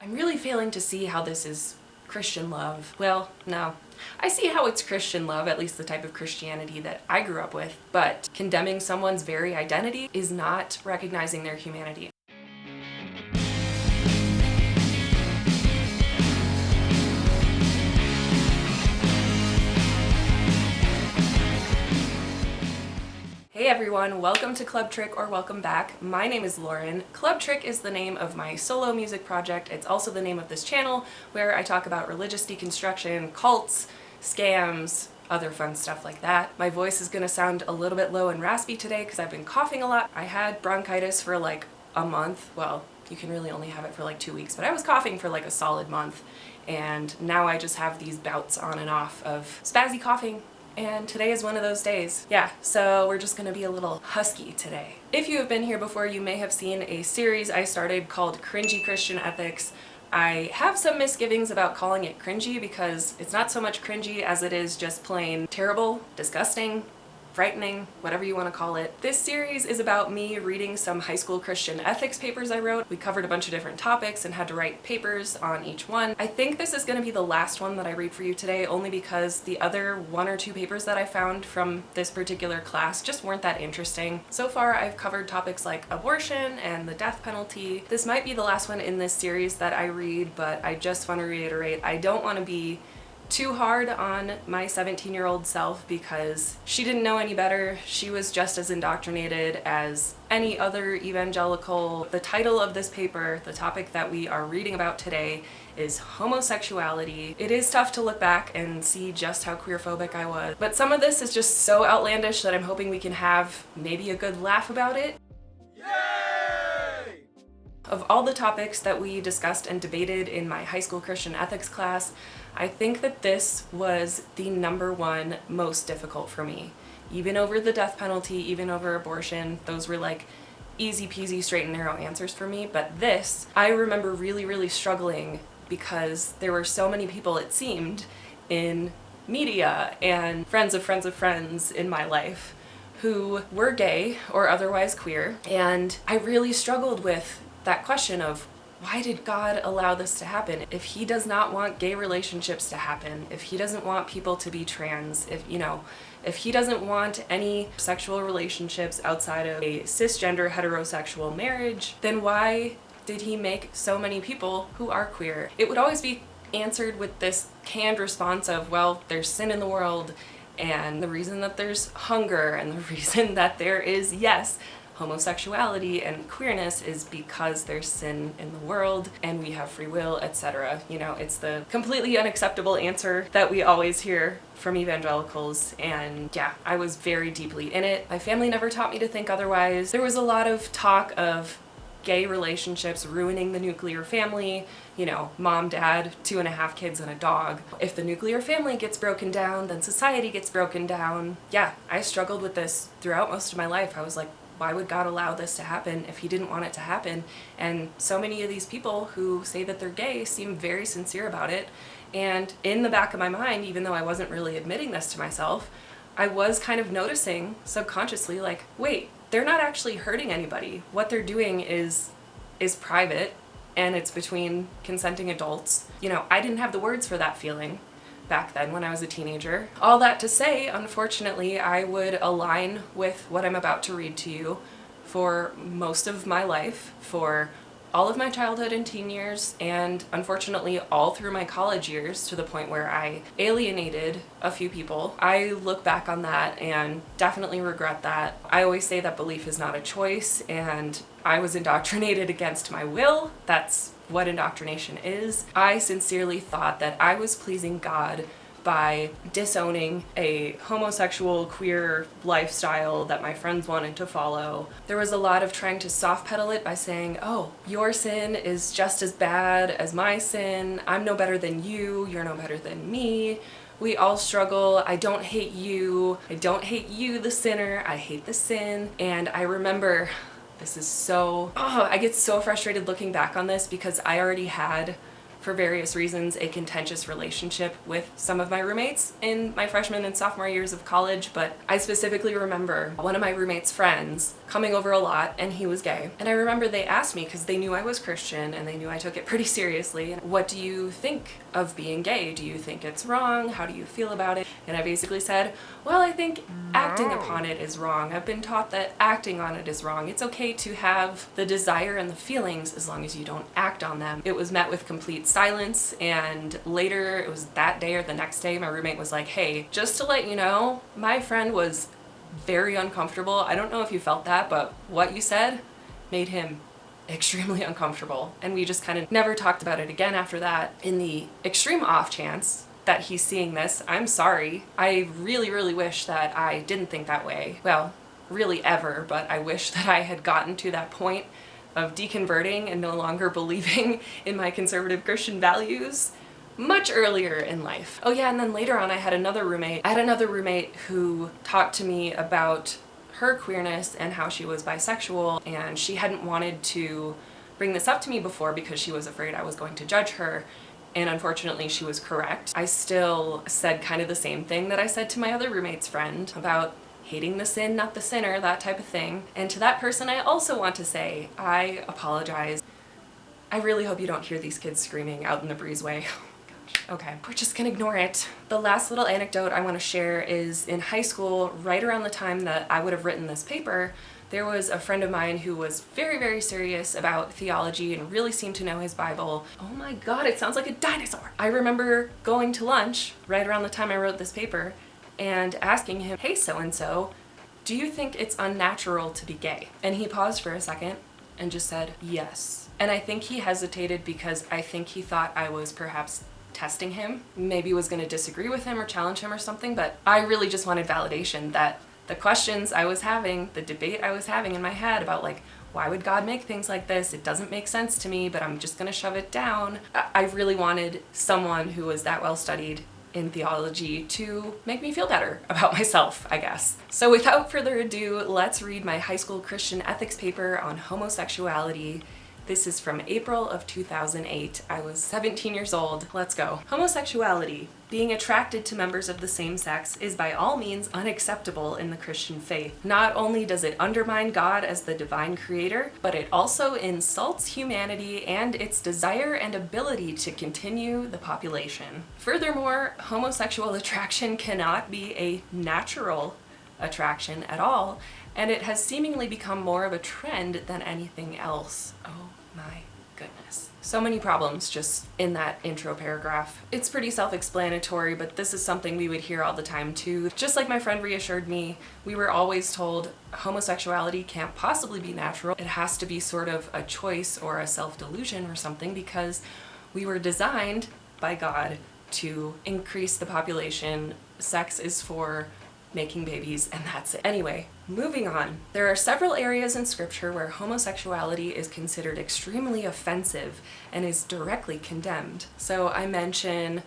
I'm really failing to see how this is Christian love. Well, no. I see how it's Christian love, at least the type of Christianity that I grew up with, but condemning someone's very identity is not recognizing their humanity. Hey everyone, welcome to Club Tric, or welcome back. My name is Lauren. Club Tric is the name of my solo music project. It's also the name of this channel where I talk about religious deconstruction, cults, scams, other fun stuff like that. My voice is gonna sound a little bit low and raspy today because I've been coughing a lot. I had bronchitis for like a month. Well, you can really only have it for like 2 weeks, but I was coughing for like a solid month. And now I just have these bouts on and off of spazzy coughing. And today is one of those days. Yeah, so we're just gonna be a little husky today. If you have been here before, you may have seen a series I started called Cringey Christian Ethics. I have some misgivings about calling it cringy because it's not so much cringy as it is just plain terrible, disgusting, frightening, whatever you want to call it. This series is about me reading some high school Christian ethics papers I wrote. We covered a bunch of different topics and had to write papers on each one. I think this is going to be the last one that I read for you today, only because the other 1 or 2 papers that I found from this particular class just weren't that interesting. So far I've covered topics like abortion and the death penalty. This might be the last one in this series that I read, but I just want to reiterate, I don't want to be too hard on my 17-year-old self because she didn't know any better. She was just as indoctrinated as any other evangelical. The title of this paper, the topic that we are reading about today, is homosexuality. It is tough to look back and see just how queerphobic I was, but some of this is just so outlandish that I'm hoping we can have maybe a good laugh about it. Of all the topics that we discussed and debated in my high school Christian ethics class, I think that this was the #1 most difficult for me. Even over the death penalty, even over abortion, those were like easy peasy straight and narrow answers for me. But this, I remember really struggling because there were so many people, it seemed, in media and friends of friends of friends in my life who were gay or otherwise queer. And I really struggled with that question of, why did God allow this to happen? If he does not want gay relationships to happen, if he doesn't want people to be trans, if he doesn't want any sexual relationships outside of a cisgender heterosexual marriage, then why did he make so many people who are queer? It would always be answered with this canned response of, well, there's sin in the world, and the reason that there's hunger, and the reason that there is, yes, homosexuality and queerness is because there's sin in the world and we have free will, etc. You know, it's the completely unacceptable answer that we always hear from evangelicals, and yeah, I was very deeply in it. My family never taught me to think otherwise. There was a lot of talk of gay relationships ruining the nuclear family, you know, mom, dad, 2.5 kids and a dog. If the nuclear family gets broken down, then society gets broken down. Yeah, I struggled with this throughout most of my life. I was like, why would God allow this to happen if he didn't want it to happen? And so many of these people who say that they're gay seem very sincere about it. And in the back of my mind, even though I wasn't really admitting this to myself, I was kind of noticing subconsciously, like, wait, they're not actually hurting anybody. What they're doing is private, and it's between consenting adults. You know, I didn't have the words for that feeling back then when I was a teenager. All that to say, unfortunately, I would align with what I'm about to read to you for most of my life, for all of my childhood and teen years, and unfortunately all through my college years, to the point where I alienated a few people. I look back on that and definitely regret that. I always say that belief is not a choice, and I was indoctrinated against my will. That's what indoctrination is. I sincerely thought that I was pleasing God by disowning a homosexual queer lifestyle that my friends wanted to follow. There was a lot of trying to soft pedal it by saying, oh, your sin is just as bad as my sin. I'm no better than you. You're no better than me. We all struggle. I don't hate you. I don't hate you, the sinner. I hate the sin. And I remember, this is so, I get so frustrated looking back on this because I already had for various reasons, a contentious relationship with some of my roommates in my freshman and sophomore years of college, but I specifically remember one of my roommate's friends coming over a lot, and he was gay. And I remember they asked me, because they knew I was Christian and they knew I took it pretty seriously, what do you think of being gay? Do you think it's wrong? How do you feel about it? And I basically said, well, I think acting upon it is wrong. I've been taught that acting on it is wrong. It's okay to have the desire and the feelings as long as you don't act on them. It was met with complete silence, and later, it was that day or the next day, my roommate was like, hey, just to let you know, my friend was very uncomfortable. I don't know if you felt that, but what you said made him extremely uncomfortable. And we just kind of never talked about it again after that. In the extreme off chance that he's seeing this, I'm sorry. I really, really wish that I didn't think that way. Well, really ever, but I wish that I had gotten to that point of deconverting and no longer believing in my conservative Christian values much earlier in life. Oh yeah, and then later on I had another roommate. I had another roommate who talked to me about her queerness and how she was bisexual, and she hadn't wanted to bring this up to me before because she was afraid I was going to judge her, and unfortunately she was correct. I still said kind of the same thing that I said to my other roommate's friend about hating the sin, not the sinner, that type of thing. And to that person I also want to say, I apologize. I really hope you don't hear these kids screaming out in the breezeway. Okay, we're just gonna ignore it. The last little anecdote I want to share is in high school, right around the time that I would have written this paper, there was a friend of mine who was very, very serious about theology and really seemed to know his Bible. Oh my God, it sounds like a dinosaur. I remember going to lunch right around the time I wrote this paper and asking him, hey, so-and-so, do you think it's unnatural to be gay? And he paused for a second and just said, yes. And I think he hesitated because I think he thought I was perhaps testing him, maybe was going to disagree with him or challenge him or something, but I really just wanted validation that the questions I was having, the debate I was having in my head about like, why would God make things like this? It doesn't make sense to me, but I'm just going to shove it down. I really wanted someone who was that well studied in theology to make me feel better about myself, I guess. So without further ado, let's read my high school Christian ethics paper on homosexuality. This is from April of 2008. I was 17 years old. Let's go. Homosexuality, being attracted to members of the same sex, is by all means unacceptable in the Christian faith. Not only does it undermine God as the divine creator, but it also insults humanity and its desire and ability to continue the population. Furthermore, homosexual attraction cannot be a natural attraction at all, and it has seemingly become more of a trend than anything else. Oh my goodness. So many problems just in that intro paragraph. It's pretty self-explanatory, but this is something we would hear all the time too. Just like my friend reassured me, we were always told homosexuality can't possibly be natural. It has to be sort of a choice or a self-delusion or something because we were designed by God to increase the population. Sex is for making babies, and that's it. Anyway, moving on. There are several areas in scripture where homosexuality is considered extremely offensive and is directly condemned. So I mention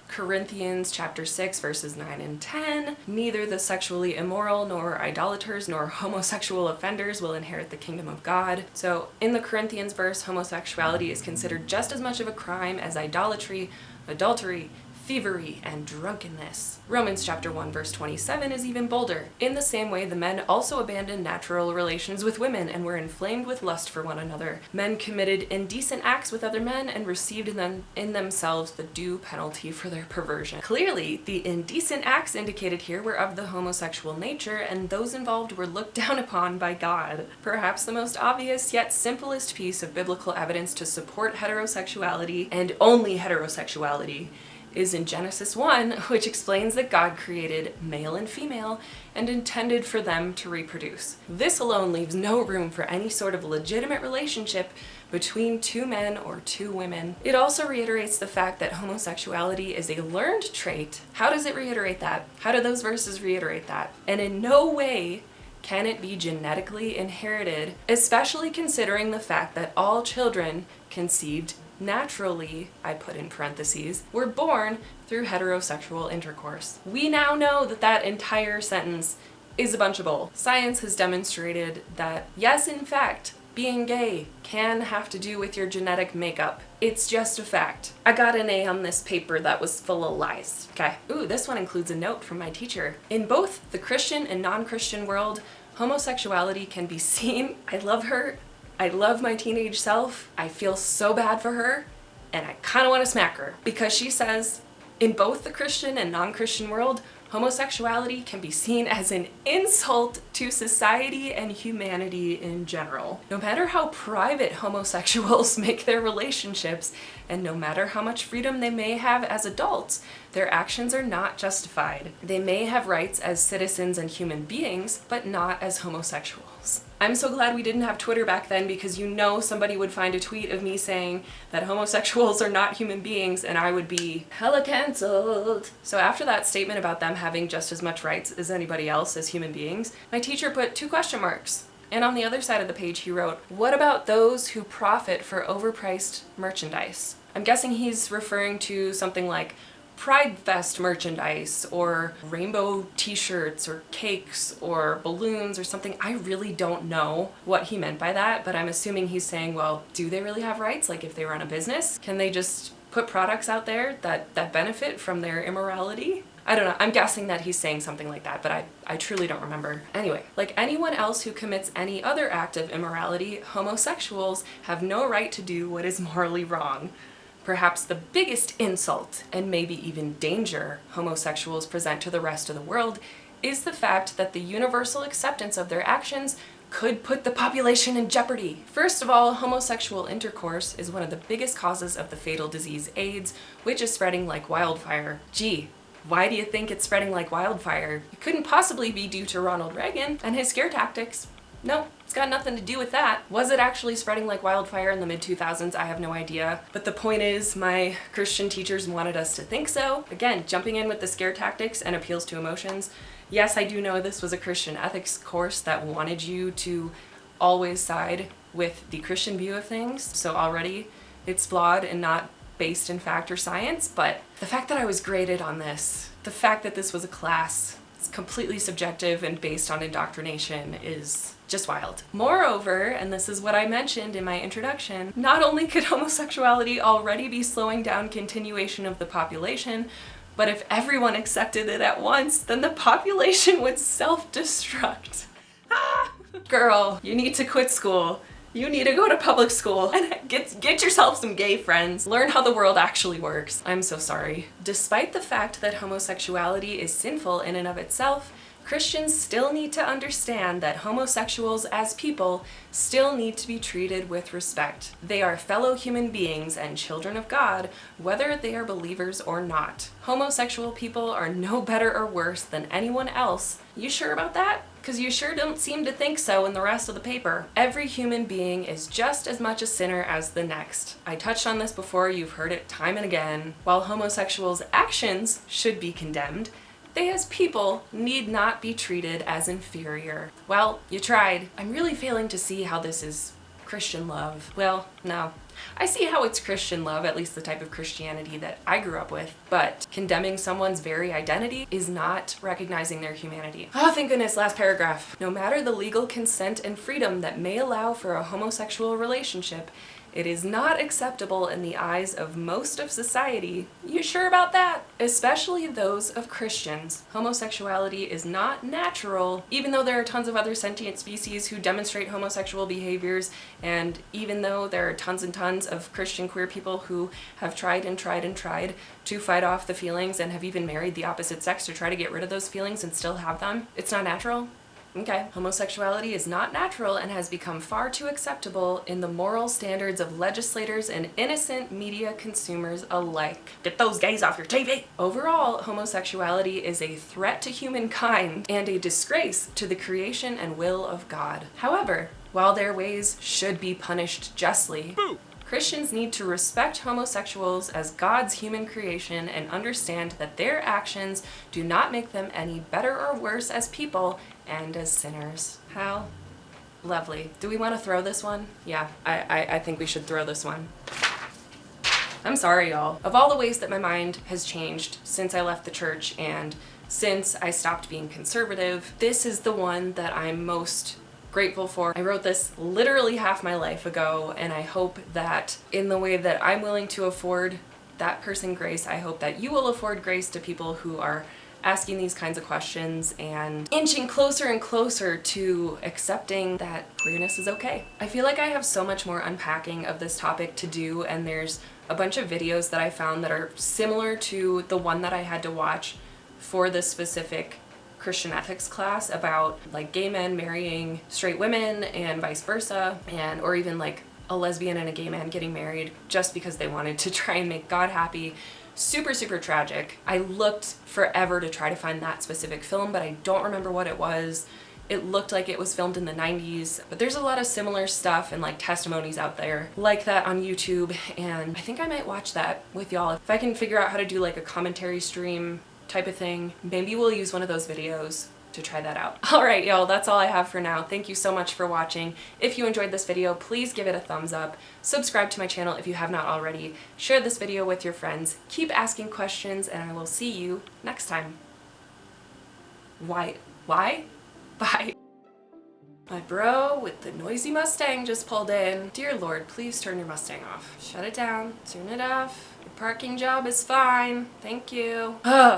Corinthians chapter 6 verses 9 and 10. Neither the sexually immoral nor idolaters nor homosexual offenders will inherit the kingdom of God. So in the Corinthians verse, homosexuality is considered just as much of a crime as idolatry, adultery, thievery, and drunkenness. Romans chapter 1 verse 27 is even bolder. In the same way, the men also abandoned natural relations with women and were inflamed with lust for one another. Men committed indecent acts with other men and received in themselves the due penalty for their perversion. Clearly, the indecent acts indicated here were of the homosexual nature, and those involved were looked down upon by God. Perhaps the most obvious yet simplest piece of biblical evidence to support heterosexuality, and only heterosexuality, is in Genesis 1, which explains that God created male and female and intended for them to reproduce. This alone leaves no room for any sort of legitimate relationship between two men or two women. It also reiterates the fact that homosexuality is a learned trait. How does it reiterate that? How do those verses reiterate that? And in no way can it be genetically inherited, especially considering the fact that all children conceived naturally, I put in parentheses, were born through heterosexual intercourse. We now know that that entire sentence is a bunch of bull. Science has demonstrated that, yes, in fact, being gay can have to do with your genetic makeup. It's just a fact. I got an A on this paper that was full of lies. Okay. Ooh, this one includes a note from my teacher. In both the Christian and non-Christian world, homosexuality can be seen. I love her. I love my teenage self. I feel so bad for her, and I kind of want to smack her because she says, in both the Christian and non-Christian world, homosexuality can be seen as an insult to society and humanity in general. No matter how private homosexuals make their relationships, and no matter how much freedom they may have as adults, their actions are not justified. They may have rights as citizens and human beings, but not as homosexuals. I'm so glad we didn't have Twitter back then, because you know somebody would find a tweet of me saying that homosexuals are not human beings and I would be hella canceled. So after that statement about them having just as much rights as anybody else as human beings, my teacher put 2 question marks. And on the other side of the page he wrote, "What about those who profit for overpriced merchandise?" I'm guessing he's referring to something like Pride Fest merchandise or rainbow t-shirts or cakes or balloons or something. I really don't know what he meant by that, but I'm assuming he's saying, well, do they really have rights? Like if they run a business, can they just put products out there that benefit from their immorality? I don't know. I'm guessing that he's saying something like that, but I truly don't remember. Anyway, like anyone else who commits any other act of immorality, homosexuals have no right to do what is morally wrong. Perhaps the biggest insult, and maybe even danger, homosexuals present to the rest of the world is the fact that the universal acceptance of their actions could put the population in jeopardy. First of all, homosexual intercourse is one of the biggest causes of the fatal disease AIDS, which is spreading like wildfire. Gee, why do you think it's spreading like wildfire? It couldn't possibly be due to Ronald Reagan and his scare tactics. No, it's got nothing to do with that. Was it actually spreading like wildfire in the mid-2000s? I have no idea. But the point is, my Christian teachers wanted us to think so. Again, jumping in with the scare tactics and appeals to emotions. Yes, I do know this was a Christian ethics course that wanted you to always side with the Christian view of things. So already it's flawed and not based in fact or science. But the fact that I was graded on this, the fact that this was a class, it's completely subjective and based on indoctrination is just wild. Moreover, and this is what I mentioned in my introduction, not only could homosexuality already be slowing down continuation of the population, but if everyone accepted it at once, then the population would self-destruct. Girl, you need to quit school. You need to go to public school and get yourself some gay friends. Learn how the world actually works. I'm so sorry. Despite the fact that homosexuality is sinful in and of itself, Christians still need to understand that homosexuals as people still need to be treated with respect. They are fellow human beings and children of God, whether they are believers or not. Homosexual people are no better or worse than anyone else. You sure about that? Because you sure don't seem to think so in the rest of the paper. Every human being is just as much a sinner as the next. I touched on this before, you've heard it time and again. While homosexuals' actions should be condemned, they as people need not be treated as inferior. Well, you tried. I'm really failing to see how this is Christian love. Well, no. I see how it's Christian love, at least the type of Christianity that I grew up with, but condemning someone's very identity is not recognizing their humanity. Oh, thank goodness, last paragraph. No matter the legal consent and freedom that may allow for a homosexual relationship, it is not acceptable in the eyes of most of society. You sure about that? Especially those of Christians. Homosexuality is not natural, even though there are tons of other sentient species who demonstrate homosexual behaviors, and even though there are tons and tons of Christian queer people who have tried and tried and tried to fight off the feelings and have even married the opposite sex to try to get rid of those feelings and still have them. It's not natural. Okay. Homosexuality is not natural and has become far too acceptable in the moral standards of legislators and innocent media consumers alike. Get those gays off your TV! Overall, homosexuality is a threat to humankind and a disgrace to the creation and will of God. However, while their ways should be punished justly, Christians need to respect homosexuals as God's human creation and understand that their actions do not make them any better or worse as people and as sinners. How lovely. Do we want to throw this one? Yeah, I think we should throw this one. I'm sorry, y'all. Of all the ways that my mind has changed since I left the church and since I stopped being conservative, this is the one that I'm most grateful for. I wrote this literally half my life ago, and I hope that in the way that I'm willing to afford that person grace, I hope that you will afford grace to people who are asking these kinds of questions and inching closer and closer to accepting that queerness is okay. I feel like I have so much more unpacking of this topic to do, and there's a bunch of videos that I found that are similar to the one that I had to watch for this specific Christian ethics class about like gay men marrying straight women and vice versa, and or even like a lesbian and a gay man getting married just because they wanted to try and make God happy. Super, super tragic. I looked forever to try to find that specific film, but I don't remember what it was. It looked like it was filmed in the 90s, but there's a lot of similar stuff and like testimonies out there like that on YouTube, and I think I might watch that with y'all. If I can figure out how to do like a commentary stream type of thing, maybe we'll use one of those videos to try that out. Alright y'all, that's all I have for now. Thank you so much for watching. If you enjoyed this video, please give it a thumbs up. Subscribe to my channel if you have not already. Share this video with your friends. Keep asking questions, and I will see you next time. Why? Bye. My bro with the noisy Mustang just pulled in. Dear Lord, please turn your Mustang off. Shut it down. Turn it off. Your parking job is fine. Thank you. Ugh.